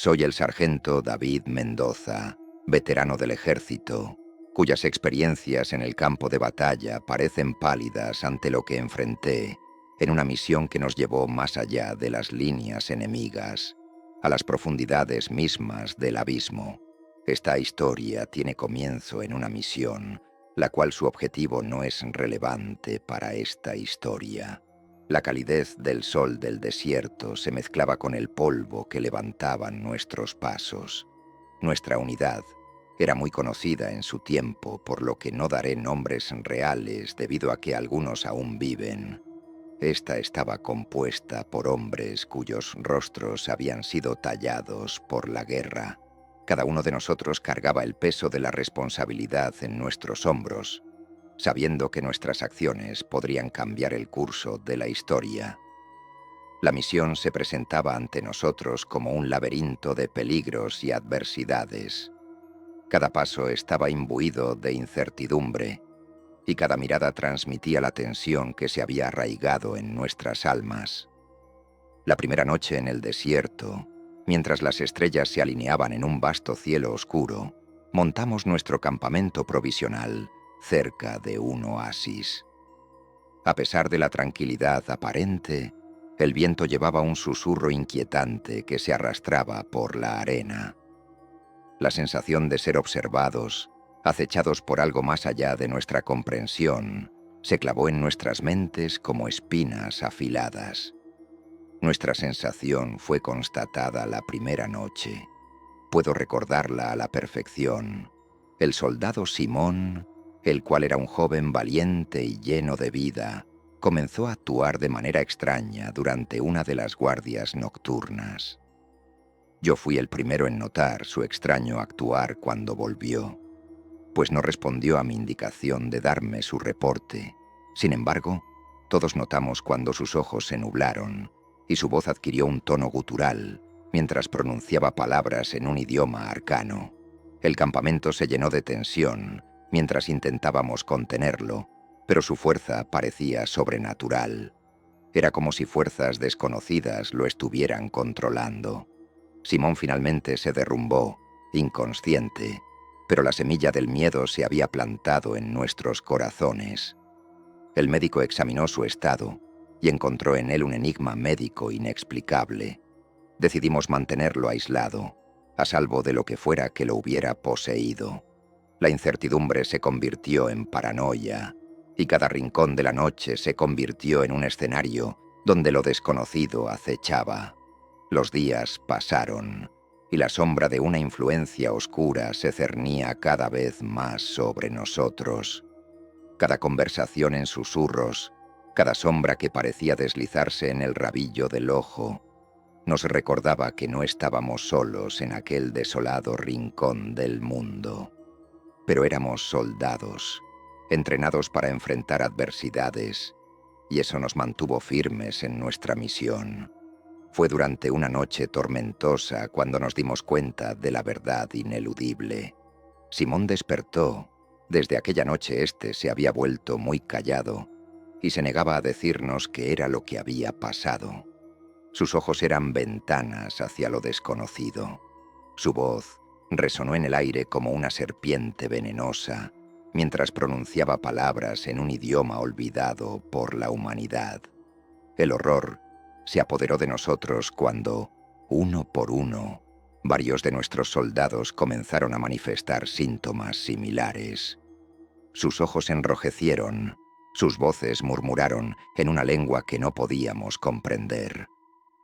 Soy el sargento David Mendoza, veterano del ejército, cuyas experiencias en el campo de batalla parecen pálidas ante lo que enfrenté en una misión que nos llevó más allá de las líneas enemigas, a las profundidades mismas del abismo. Esta historia tiene comienzo en una misión, la cual su objetivo no es relevante para esta historia. La calidez del sol del desierto se mezclaba con el polvo que levantaban nuestros pasos. Nuestra unidad era muy conocida en su tiempo, por lo que no daré nombres reales debido a que algunos aún viven. Esta estaba compuesta por hombres cuyos rostros habían sido tallados por la guerra. Cada uno de nosotros cargaba el peso de la responsabilidad en nuestros hombros, sabiendo que nuestras acciones podrían cambiar el curso de la historia. La misión se presentaba ante nosotros como un laberinto de peligros y adversidades. Cada paso estaba imbuido de incertidumbre, y cada mirada transmitía la tensión que se había arraigado en nuestras almas. La primera noche en el desierto, mientras las estrellas se alineaban en un vasto cielo oscuro, montamos nuestro campamento provisional cerca de un oasis. A pesar de la tranquilidad aparente, el viento llevaba un susurro inquietante que se arrastraba por la arena. La sensación de ser observados, acechados por algo más allá de nuestra comprensión, se clavó en nuestras mentes como espinas afiladas. Nuestra sensación fue constatada la primera noche. Puedo recordarla a la perfección. El soldado Simón, el cual era un joven valiente y lleno de vida, comenzó a actuar de manera extraña durante una de las guardias nocturnas. Yo fui el primero en notar su extraño actuar cuando volvió, pues no respondió a mi indicación de darme su reporte. Sin embargo, todos notamos cuando sus ojos se nublaron y su voz adquirió un tono gutural mientras pronunciaba palabras en un idioma arcano. El campamento se llenó de tensión mientras intentábamos contenerlo, pero su fuerza parecía sobrenatural. Era como si fuerzas desconocidas lo estuvieran controlando. Simón finalmente se derrumbó, inconsciente, pero la semilla del miedo se había plantado en nuestros corazones. El médico examinó su estado y encontró en él un enigma médico inexplicable. Decidimos mantenerlo aislado, a salvo de lo que fuera que lo hubiera poseído. La incertidumbre se convirtió en paranoia, y cada rincón de la noche se convirtió en un escenario donde lo desconocido acechaba. Los días pasaron, y la sombra de una influencia oscura se cernía cada vez más sobre nosotros. Cada conversación en susurros, cada sombra que parecía deslizarse en el rabillo del ojo, nos recordaba que no estábamos solos en aquel desolado rincón del mundo. Pero éramos soldados, entrenados para enfrentar adversidades, y eso nos mantuvo firmes en nuestra misión. Fue durante una noche tormentosa cuando nos dimos cuenta de la verdad ineludible. Simón despertó. Desde aquella noche éste se había vuelto muy callado y se negaba a decirnos qué era lo que había pasado. Sus ojos eran ventanas hacia lo desconocido. Su voz resonó en el aire como una serpiente venenosa, mientras pronunciaba palabras en un idioma olvidado por la humanidad. El horror se apoderó de nosotros cuando, uno por uno, varios de nuestros soldados comenzaron a manifestar síntomas similares. Sus ojos enrojecieron, sus voces murmuraron en una lengua que no podíamos comprender.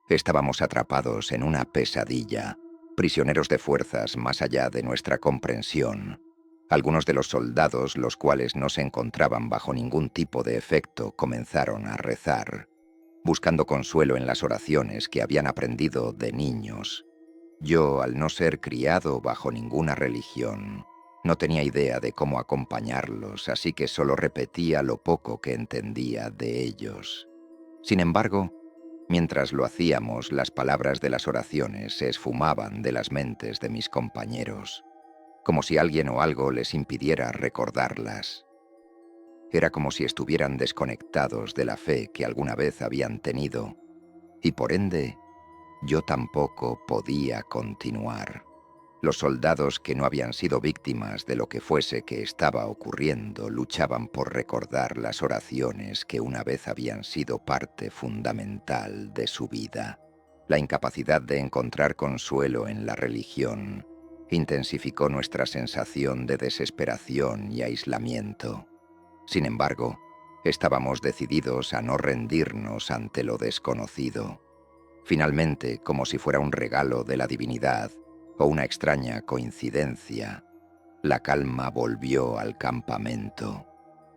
Estábamos atrapados en una pesadilla, prisioneros de fuerzas más allá de nuestra comprensión. Algunos de los soldados, los cuales no se encontraban bajo ningún tipo de efecto, comenzaron a rezar, buscando consuelo en las oraciones que habían aprendido de niños. Yo, al no ser criado bajo ninguna religión, no tenía idea de cómo acompañarlos, así que solo repetía lo poco que entendía de ellos. Sin embargo, mientras lo hacíamos, las palabras de las oraciones se esfumaban de las mentes de mis compañeros. como si alguien o algo les impidiera recordarlas. Era como si estuvieran desconectados de la fe que alguna vez habían tenido, y por ende, yo tampoco podía continuar. Los soldados que no habían sido víctimas de lo que fuese que estaba ocurriendo luchaban por recordar las oraciones que una vez habían sido parte fundamental de su vida. La incapacidad de encontrar consuelo en la religión intensificó nuestra sensación de desesperación y aislamiento. Sin embargo, estábamos decididos a no rendirnos ante lo desconocido. Finalmente, como si fuera un regalo de la divinidad o una extraña coincidencia, la calma volvió al campamento.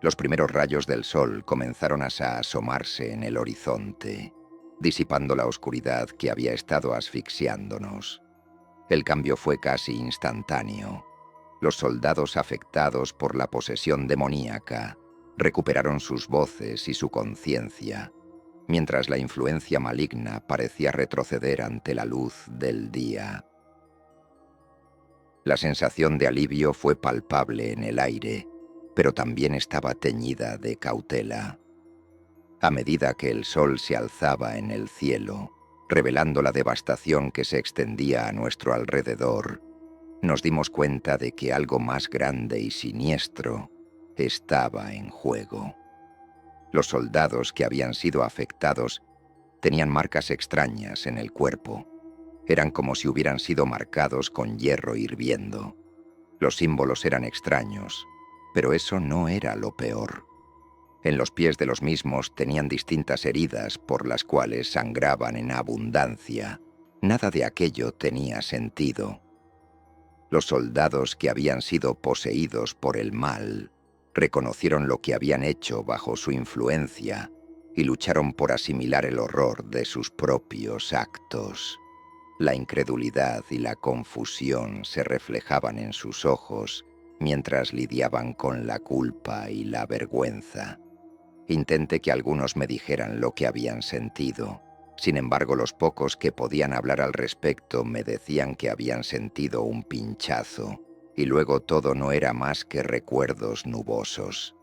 Los primeros rayos del sol comenzaron a asomarse en el horizonte, disipando la oscuridad que había estado asfixiándonos. El cambio fue casi instantáneo. Los soldados afectados por la posesión demoníaca recuperaron sus voces y su conciencia, mientras la influencia maligna parecía retroceder ante la luz del día. La sensación de alivio fue palpable en el aire, pero también estaba teñida de cautela. A medida que el sol se alzaba en el cielo, revelando la devastación que se extendía a nuestro alrededor, nos dimos cuenta de que algo más grande y siniestro estaba en juego. Los soldados que habían sido afectados tenían marcas extrañas en el cuerpo. Eran como si hubieran sido marcados con hierro hirviendo. Los símbolos eran extraños, pero eso no era lo peor. En los pies de los mismos tenían distintas heridas por las cuales sangraban en abundancia. Nada de aquello tenía sentido. Los soldados que habían sido poseídos por el mal reconocieron lo que habían hecho bajo su influencia y lucharon por asimilar el horror de sus propios actos. La incredulidad y la confusión se reflejaban en sus ojos mientras lidiaban con la culpa y la vergüenza. Intenté que algunos me dijeran lo que habían sentido. Sin embargo, los pocos que podían hablar al respecto me decían que habían sentido un pinchazo, y luego todo no era más que recuerdos nubosos.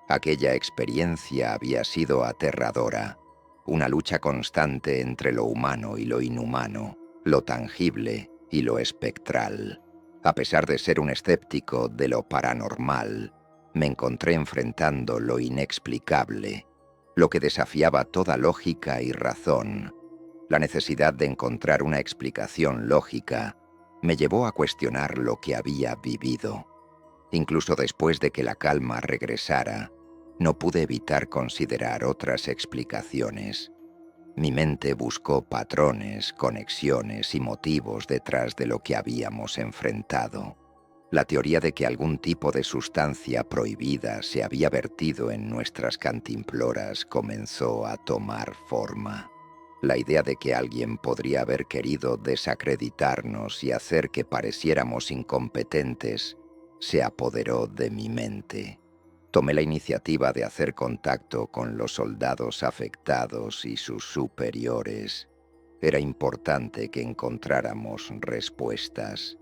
Aquella experiencia había sido aterradora, una lucha constante entre lo humano y lo inhumano, lo tangible y lo espectral. A pesar de ser un escéptico de lo paranormal, me encontré enfrentando lo inexplicable, lo que desafiaba toda lógica y razón. La necesidad de encontrar una explicación lógica me llevó a cuestionar lo que había vivido. Incluso después de que la calma regresara, no pude evitar considerar otras explicaciones. Mi mente buscó patrones, conexiones y motivos detrás de lo que habíamos enfrentado. La teoría de que algún tipo de sustancia prohibida se había vertido en nuestras cantimploras comenzó a tomar forma. La idea de que alguien podría haber querido desacreditarnos y hacer que pareciéramos incompetentes se apoderó de mi mente. Tomé la iniciativa de hacer contacto con los soldados afectados y sus superiores. Era importante que encontráramos respuestas,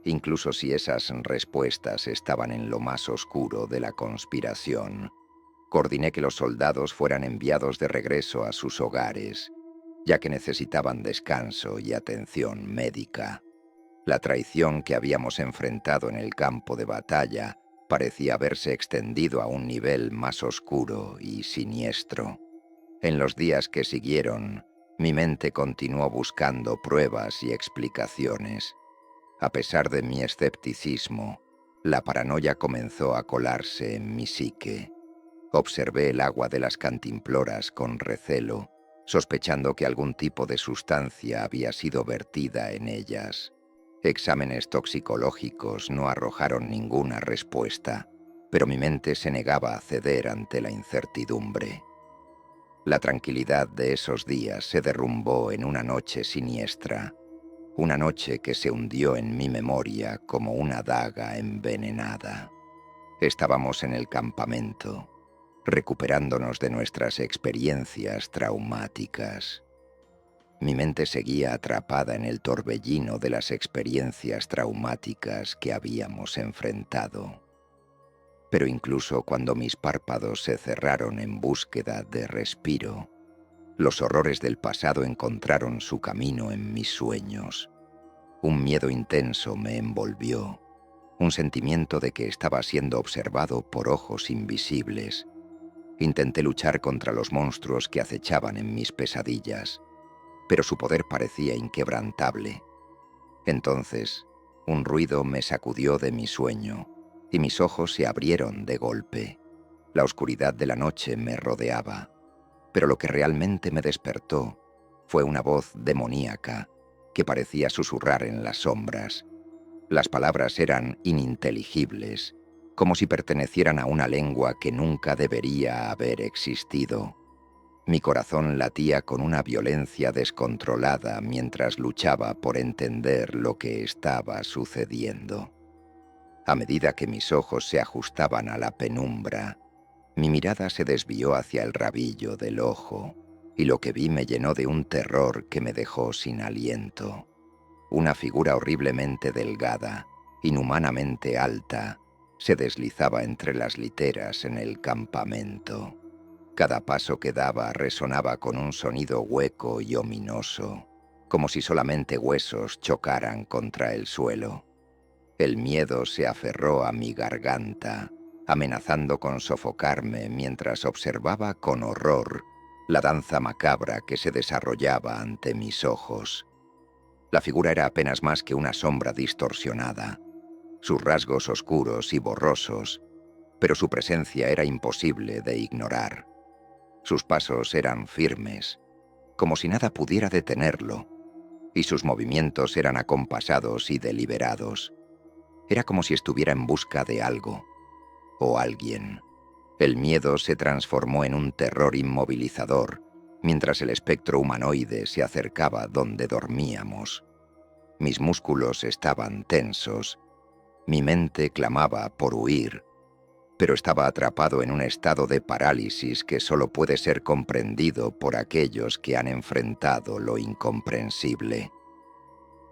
incluso si esas respuestas estaban en lo más oscuro de la conspiración. Coordiné que los soldados fueran enviados de regreso a sus hogares, ya que necesitaban descanso y atención médica. La traición que habíamos enfrentado en el campo de batalla parecía haberse extendido a un nivel más oscuro y siniestro. En los días que siguieron, mi mente continuó buscando pruebas y explicaciones. A pesar de mi escepticismo, la paranoia comenzó a colarse en mi psique. Observé el agua de las cantimploras con recelo, sospechando que algún tipo de sustancia había sido vertida en ellas. Exámenes toxicológicos no arrojaron ninguna respuesta, pero mi mente se negaba a ceder ante la incertidumbre. La tranquilidad de esos días se derrumbó en una noche siniestra, una noche que se hundió en mi memoria como una daga envenenada. Estábamos en el campamento, recuperándonos de nuestras experiencias traumáticas. Mi mente seguía atrapada en el torbellino de las experiencias traumáticas que habíamos enfrentado. Pero incluso cuando mis párpados se cerraron en búsqueda de respiro, los horrores del pasado encontraron su camino en mis sueños. Un miedo intenso me envolvió, un sentimiento de que estaba siendo observado por ojos invisibles. Intenté luchar contra los monstruos que acechaban en mis pesadillas, pero su poder parecía inquebrantable. Entonces, un ruido me sacudió de mi sueño, y mis ojos se abrieron de golpe. La oscuridad de la noche me rodeaba, pero lo que realmente me despertó fue una voz demoníaca que parecía susurrar en las sombras. Las palabras eran ininteligibles, como si pertenecieran a una lengua que nunca debería haber existido. Mi corazón latía con una violencia descontrolada mientras luchaba por entender lo que estaba sucediendo. A medida que mis ojos se ajustaban a la penumbra, mi mirada se desvió hacia el rabillo del ojo, y lo que vi me llenó de un terror que me dejó sin aliento. Una figura horriblemente delgada, inhumanamente alta, se deslizaba entre las literas en el campamento. Cada paso que daba resonaba con un sonido hueco y ominoso, como si solamente huesos chocaran contra el suelo. El miedo se aferró a mi garganta, amenazando con sofocarme mientras observaba con horror la danza macabra que se desarrollaba ante mis ojos. La figura era apenas más que una sombra distorsionada, sus rasgos oscuros y borrosos, pero su presencia era imposible de ignorar. Sus pasos eran firmes, como si nada pudiera detenerlo, y sus movimientos eran acompasados y deliberados. Era como si estuviera en busca de algo, o alguien. El miedo se transformó en un terror inmovilizador, mientras el espectro humanoide se acercaba donde dormíamos. Mis músculos estaban tensos, mi mente clamaba por huir, pero estaba atrapado en un estado de parálisis que solo puede ser comprendido por aquellos que han enfrentado lo incomprensible.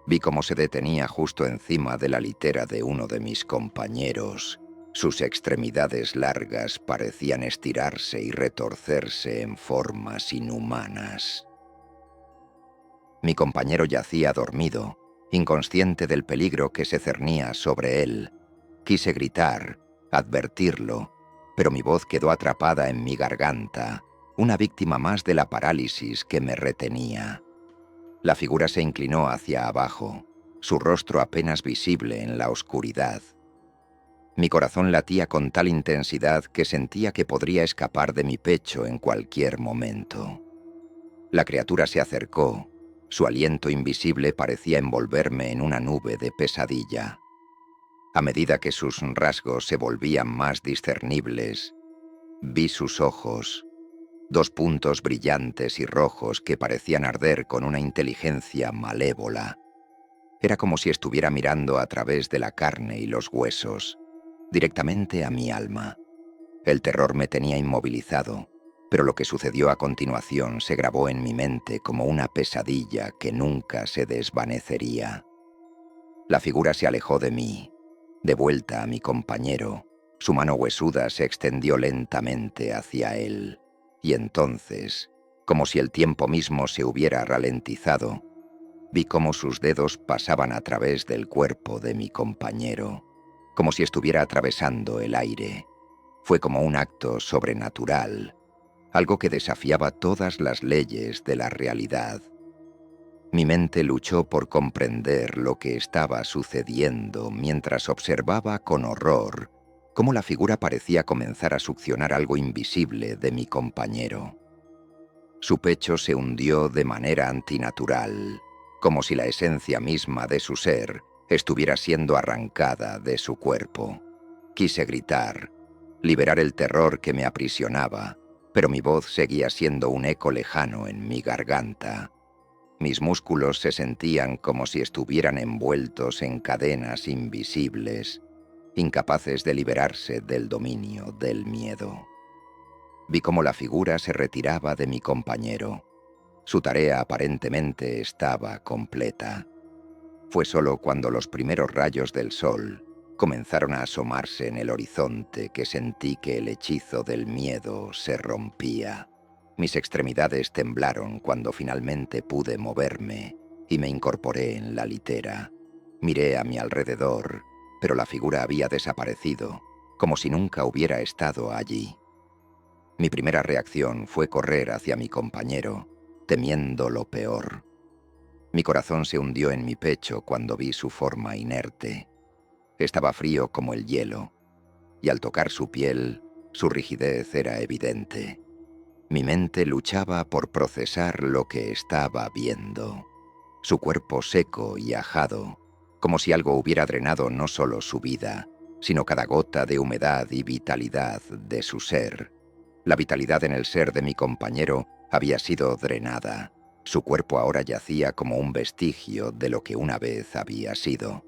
Vi cómo se detenía justo encima de la litera de uno de mis compañeros. Sus extremidades largas parecían estirarse y retorcerse en formas inhumanas. Mi compañero yacía dormido, inconsciente del peligro que se cernía sobre él. Quise gritar, advertirlo, pero mi voz quedó atrapada en mi garganta, una víctima más de la parálisis que me retenía. La figura se inclinó hacia abajo, su rostro apenas visible en la oscuridad. Mi corazón latía con tal intensidad que sentía que podría escapar de mi pecho en cualquier momento. La criatura se acercó, su aliento invisible parecía envolverme en una nube de pesadilla. A medida que sus rasgos se volvían más discernibles, vi sus ojos, dos puntos brillantes y rojos que parecían arder con una inteligencia malévola. Era como si estuviera mirando a través de la carne y los huesos, directamente a mi alma. El terror me tenía inmovilizado, pero lo que sucedió a continuación se grabó en mi mente como una pesadilla que nunca se desvanecería. La figura se alejó de mí, de vuelta a mi compañero. Su mano huesuda se extendió lentamente hacia él, y entonces, como si el tiempo mismo se hubiera ralentizado, vi cómo sus dedos pasaban a través del cuerpo de mi compañero, como si estuviera atravesando el aire. Fue como un acto sobrenatural, algo que desafiaba todas las leyes de la realidad. Mi mente luchó por comprender lo que estaba sucediendo mientras observaba con horror cómo la figura parecía comenzar a succionar algo invisible de mi compañero. Su pecho se hundió de manera antinatural, como si la esencia misma de su ser estuviera siendo arrancada de su cuerpo. Quise gritar, liberar el terror que me aprisionaba, pero mi voz seguía siendo un eco lejano en mi garganta. Mis músculos se sentían como si estuvieran envueltos en cadenas invisibles, incapaces de liberarse del dominio del miedo. Vi cómo la figura se retiraba de mi compañero. Su tarea aparentemente estaba completa. Fue solo cuando los primeros rayos del sol comenzaron a asomarse en el horizonte que sentí que el hechizo del miedo se rompía. Mis extremidades temblaron cuando finalmente pude moverme y me incorporé en la litera. Miré a mi alrededor, pero la figura había desaparecido, como si nunca hubiera estado allí. Mi primera reacción fue correr hacia mi compañero, temiendo lo peor. Mi corazón se hundió en mi pecho cuando vi su forma inerte. Estaba frío como el hielo, y al tocar su piel, su rigidez era evidente. Mi mente luchaba por procesar lo que estaba viendo. Su cuerpo seco y ajado, como si algo hubiera drenado no solo su vida, sino cada gota de humedad y vitalidad de su ser. La vitalidad en el ser de mi compañero había sido drenada. Su cuerpo ahora yacía como un vestigio de lo que una vez había sido.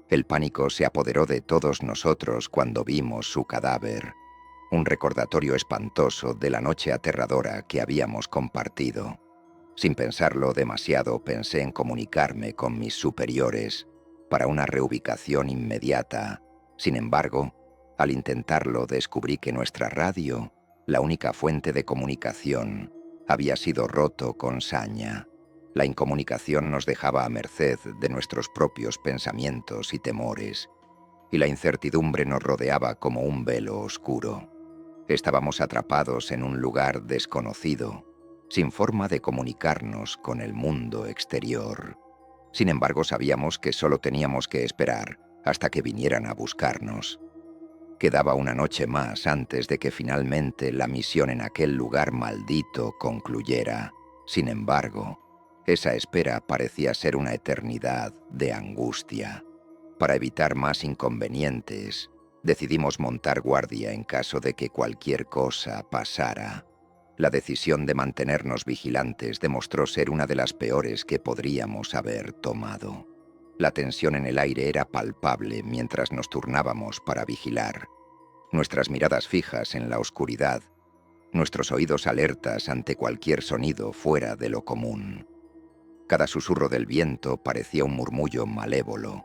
El pánico se apoderó de todos nosotros cuando vimos su cadáver, un recordatorio espantoso de la noche aterradora que habíamos compartido. Sin pensarlo demasiado, pensé en comunicarme con mis superiores para una reubicación inmediata. Sin embargo, al intentarlo descubrí que nuestra radio, la única fuente de comunicación, había sido roto con saña. La incomunicación nos dejaba a merced de nuestros propios pensamientos y temores, y la incertidumbre nos rodeaba como un velo oscuro. Estábamos atrapados en un lugar desconocido, sin forma de comunicarnos con el mundo exterior. Sin embargo, sabíamos que solo teníamos que esperar hasta que vinieran a buscarnos. Quedaba una noche más antes de que finalmente la misión en aquel lugar maldito concluyera. Sin embargo, esa espera parecía ser una eternidad de angustia. Para evitar más inconvenientes, decidimos montar guardia en caso de que cualquier cosa pasara. La decisión de mantenernos vigilantes demostró ser una de las peores que podríamos haber tomado. La tensión en el aire era palpable mientras nos turnábamos para vigilar. Nuestras miradas fijas en la oscuridad, nuestros oídos alertas ante cualquier sonido fuera de lo común. Cada susurro del viento parecía un murmullo malévolo,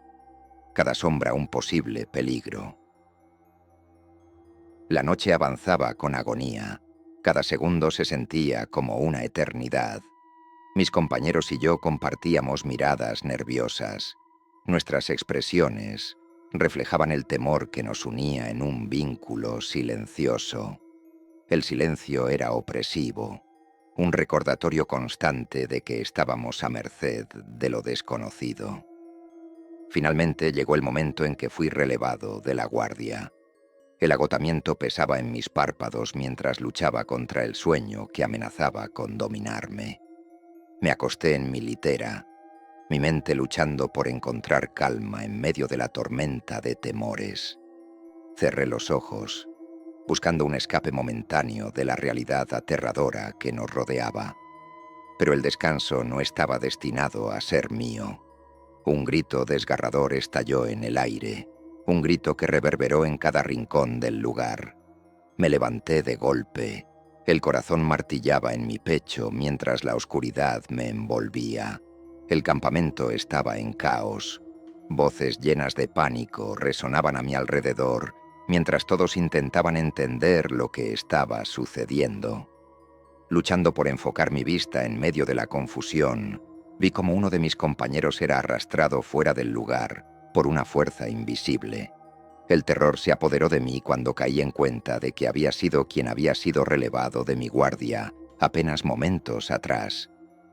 cada sombra un posible peligro. La noche avanzaba con agonía. Cada segundo se sentía como una eternidad. Mis compañeros y yo compartíamos miradas nerviosas. Nuestras expresiones reflejaban el temor que nos unía en un vínculo silencioso. El silencio era opresivo, un recordatorio constante de que estábamos a merced de lo desconocido. Finalmente llegó el momento en que fui relevado de la guardia. El agotamiento pesaba en mis párpados mientras luchaba contra el sueño que amenazaba con dominarme. Me acosté en mi litera, mi mente luchando por encontrar calma en medio de la tormenta de temores. Cerré los ojos, buscando un escape momentáneo de la realidad aterradora que nos rodeaba. Pero el descanso no estaba destinado a ser mío. Un grito desgarrador estalló en el aire, un grito que reverberó en cada rincón del lugar. Me levanté de golpe. El corazón martillaba en mi pecho mientras la oscuridad me envolvía. El campamento estaba en caos. Voces llenas de pánico resonaban a mi alrededor, mientras todos intentaban entender lo que estaba sucediendo. Luchando por enfocar mi vista en medio de la confusión, vi como uno de mis compañeros era arrastrado fuera del lugar por una fuerza invisible. El terror se apoderó de mí cuando caí en cuenta de que había sido quien había sido relevado de mi guardia apenas momentos atrás.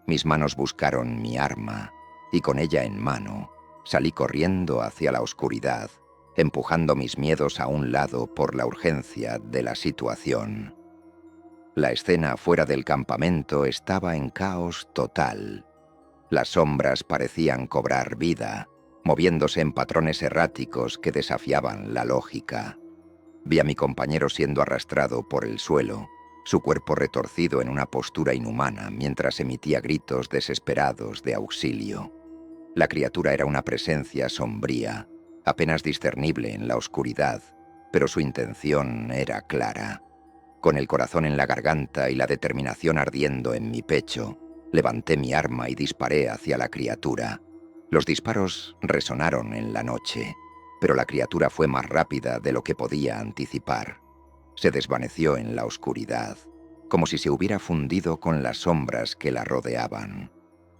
Mis manos buscaron mi arma, y con ella en mano, salí corriendo hacia la oscuridad, empujando mis miedos a un lado por la urgencia de la situación. La escena fuera del campamento estaba en caos total. Las sombras parecían cobrar vida, moviéndose en patrones erráticos que desafiaban la lógica. Vi a mi compañero siendo arrastrado por el suelo, su cuerpo retorcido en una postura inhumana mientras emitía gritos desesperados de auxilio. La criatura era una presencia sombría, apenas discernible en la oscuridad, pero su intención era clara. Con el corazón en la garganta y la determinación ardiendo en mi pecho, Levanté mi arma y disparé hacia la criatura. Los disparos resonaron en la noche, pero la criatura fue más rápida de lo que podía anticipar. Se desvaneció en la oscuridad, como si se hubiera fundido con las sombras que la rodeaban.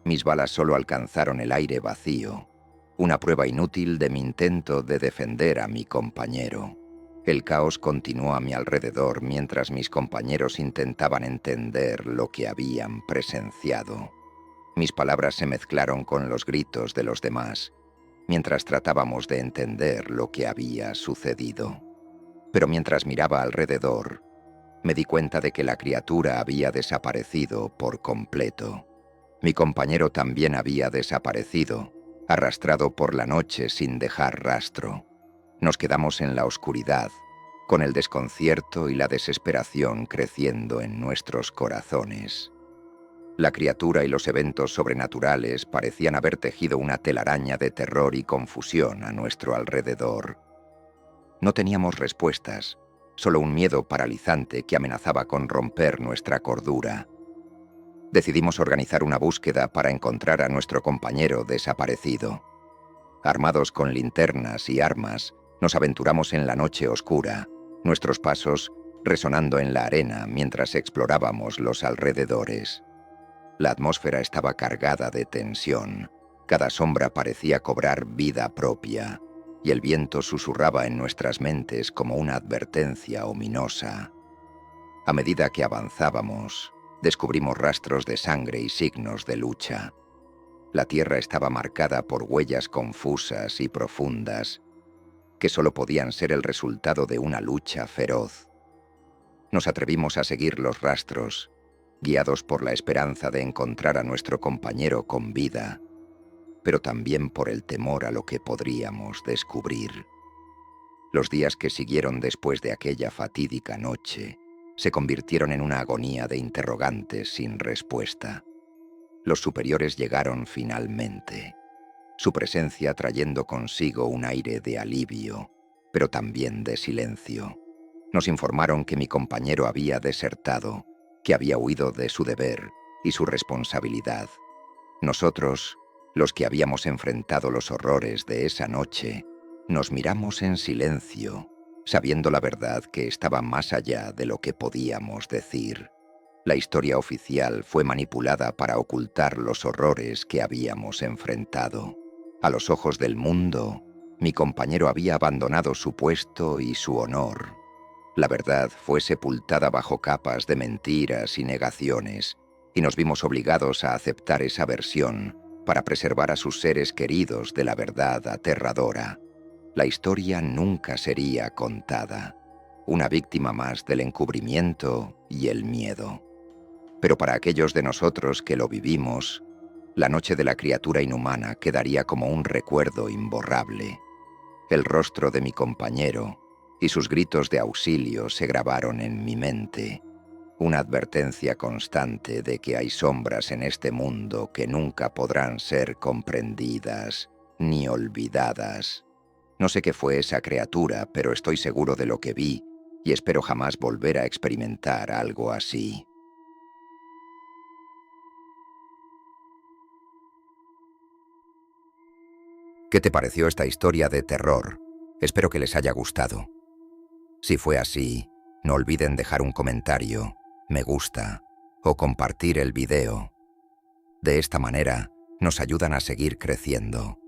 Mis balas solo alcanzaron el aire vacío, una prueba inútil de mi intento de defender a mi compañero. El caos continuó a mi alrededor mientras mis compañeros intentaban entender lo que habían presenciado. Mis palabras se mezclaron con los gritos de los demás, mientras tratábamos de entender lo que había sucedido. Pero mientras miraba alrededor, me di cuenta de que la criatura había desaparecido por completo. Mi compañero también había desaparecido, arrastrado por la noche sin dejar rastro. Nos quedamos en la oscuridad, con el desconcierto y la desesperación creciendo en nuestros corazones. La criatura y los eventos sobrenaturales parecían haber tejido una telaraña de terror y confusión a nuestro alrededor. No teníamos respuestas, solo un miedo paralizante que amenazaba con romper nuestra cordura. Decidimos organizar una búsqueda para encontrar a nuestro compañero desaparecido. Armados con linternas y armas, nos aventuramos en la noche oscura, nuestros pasos resonando en la arena mientras explorábamos los alrededores. La atmósfera estaba cargada de tensión, cada sombra parecía cobrar vida propia, y el viento susurraba en nuestras mentes como una advertencia ominosa. A medida que avanzábamos, descubrimos rastros de sangre y signos de lucha. La tierra estaba marcada por huellas confusas y profundas, que solo podían ser el resultado de una lucha feroz. Nos atrevimos a seguir los rastros, guiados por la esperanza de encontrar a nuestro compañero con vida, pero también por el temor a lo que podríamos descubrir. Los días que siguieron después de aquella fatídica noche se convirtieron en una agonía de interrogantes sin respuesta. Los superiores llegaron finalmente, su presencia trayendo consigo un aire de alivio, pero también de silencio. Nos informaron que mi compañero había desertado, que había huido de su deber y su responsabilidad. Nosotros, los que habíamos enfrentado los horrores de esa noche, nos miramos en silencio, sabiendo la verdad que estaba más allá de lo que podíamos decir. La historia oficial fue manipulada para ocultar los horrores que habíamos enfrentado. A los ojos del mundo, mi compañero había abandonado su puesto y su honor. La verdad fue sepultada bajo capas de mentiras y negaciones, y nos vimos obligados a aceptar esa versión para preservar a sus seres queridos de la verdad aterradora. La historia nunca sería contada, una víctima más del encubrimiento y el miedo. Pero para aquellos de nosotros que lo vivimos, la noche de la criatura inhumana quedaría como un recuerdo imborrable. El rostro de mi compañero y sus gritos de auxilio se grabaron en mi mente, una advertencia constante de que hay sombras en este mundo que nunca podrán ser comprendidas ni olvidadas. No sé qué fue esa criatura, pero estoy seguro de lo que vi y espero jamás volver a experimentar algo así. ¿Qué te pareció esta historia de terror? Espero que les haya gustado. Si fue así, no olviden dejar un comentario, me gusta o compartir el video. De esta manera, nos ayudan a seguir creciendo.